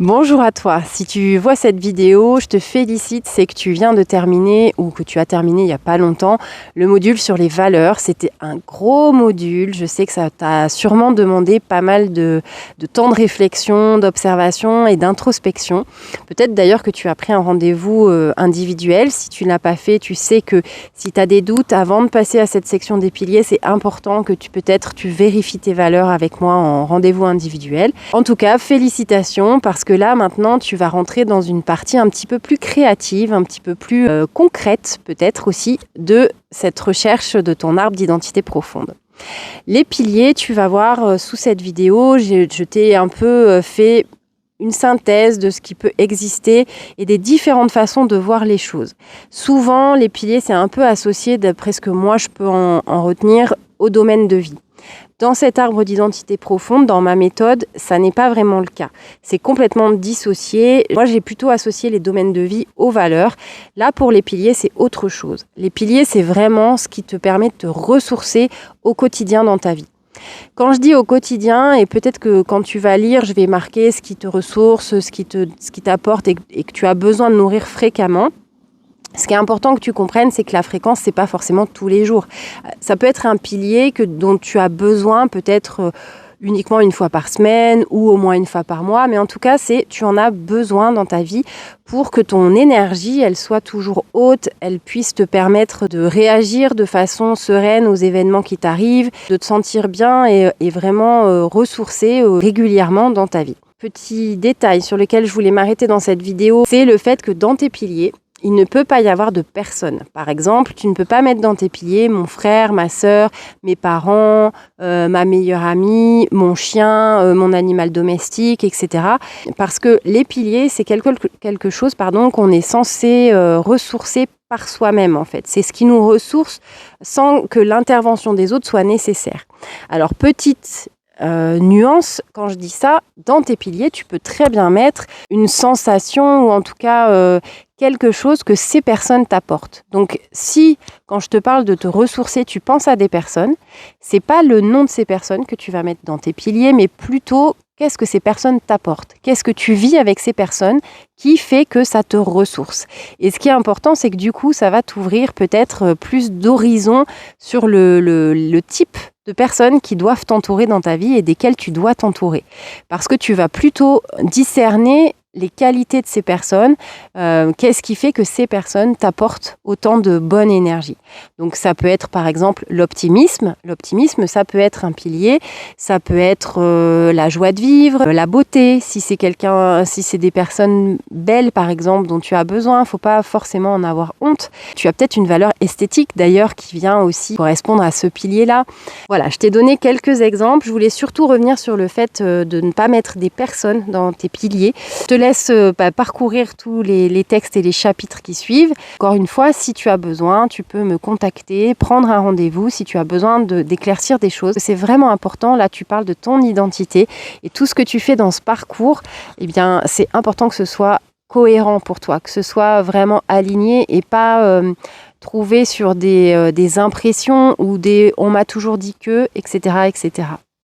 Bonjour à toi, si tu vois cette vidéo, je te félicite, c'est que tu viens de terminer ou que tu as terminé il n'y a pas longtemps le module sur les valeurs. C'était un gros module, je sais que ça t'a sûrement demandé pas mal de temps de réflexion, d'observation et d'introspection. Peut-être d'ailleurs que tu as pris un rendez-vous individuel. Si tu ne l'as pas fait, tu sais que si tu as des doutes avant de passer à cette section des piliers, c'est important que tu vérifies tes valeurs avec moi en rendez-vous individuel. En tout cas, félicitations parce que là, maintenant, tu vas rentrer dans une partie un petit peu plus créative, un petit peu plus concrète, peut-être aussi, de cette recherche de ton arbre d'identité profonde. Les piliers, tu vas voir sous cette vidéo, je t'ai un peu fait une synthèse de ce qui peut exister et des différentes façons de voir les choses. Souvent, les piliers, c'est un peu associé, d'après ce que moi je peux en retenir, au domaine de vie. Dans cet arbre d'identité profonde, dans ma méthode, ça n'est pas vraiment le cas. C'est complètement dissocié. Moi, j'ai plutôt associé les domaines de vie aux valeurs. Là, pour les piliers, c'est autre chose. Les piliers, c'est vraiment ce qui te permet de te ressourcer au quotidien dans ta vie. Quand je dis au quotidien, et peut-être que quand tu vas lire, je vais marquer ce qui te ressource, ce qui t'apporte et que tu as besoin de nourrir fréquemment. Ce qui est important que tu comprennes, c'est que la fréquence, c'est pas forcément tous les jours. Ça peut être un pilier dont tu as besoin peut-être uniquement une fois par semaine ou au moins une fois par mois. Mais en tout cas, tu en as besoin dans ta vie pour que ton énergie, elle soit toujours haute, elle puisse te permettre de réagir de façon sereine aux événements qui t'arrivent, de te sentir bien et vraiment ressourcé régulièrement dans ta vie. Petit détail sur lequel je voulais m'arrêter dans cette vidéo, c'est le fait que dans tes piliers, il ne peut pas y avoir de personnes. Par exemple, tu ne peux pas mettre dans tes piliers mon frère, ma sœur, mes parents, ma meilleure amie, mon chien, mon animal domestique, etc. Parce que les piliers, c'est quelque chose qu'on est censé ressourcer par soi-même en fait. C'est ce qui nous ressource sans que l'intervention des autres soit nécessaire. Alors, petite nuance, quand je dis ça, dans tes piliers, tu peux très bien mettre une sensation ou en tout cas quelque chose que ces personnes t'apportent. Donc si, quand je te parle de te ressourcer, tu penses à des personnes, c'est pas le nom de ces personnes que tu vas mettre dans tes piliers, mais plutôt qu'est-ce que ces personnes t'apportent? Qu'est-ce que tu vis avec ces personnes qui fait que ça te ressource? Et ce qui est important, c'est que du coup, ça va t'ouvrir peut-être plus d'horizons sur le type de personnes qui doivent t'entourer dans ta vie et desquelles tu dois t'entourer. Parce que tu vas plutôt discerner les qualités de ces personnes, qu'est-ce qui fait que ces personnes t'apportent autant de bonne énergie. Donc ça peut être par exemple l'optimisme. L'optimisme, ça peut être un pilier, ça peut être la joie de vivre, la beauté. Si c'est des personnes belles par exemple dont tu as besoin, faut pas forcément en avoir honte. Tu as peut-être une valeur esthétique d'ailleurs qui vient aussi correspondre à ce pilier-là. Voilà, je t'ai donné quelques exemples. Je voulais surtout revenir sur le fait de ne pas mettre des personnes dans tes piliers. Je te laisse parcourir tous les textes et les chapitres qui suivent. Encore une fois, si tu as besoin, tu peux me contacter, prendre un rendez-vous si tu as besoin d'éclaircir des choses. C'est vraiment important. Là, tu parles de ton identité et tout ce que tu fais dans ce parcours, eh bien, c'est important que ce soit cohérent pour toi, que ce soit vraiment aligné et pas trouvé sur des impressions ou on m'a toujours dit que, etc., etc.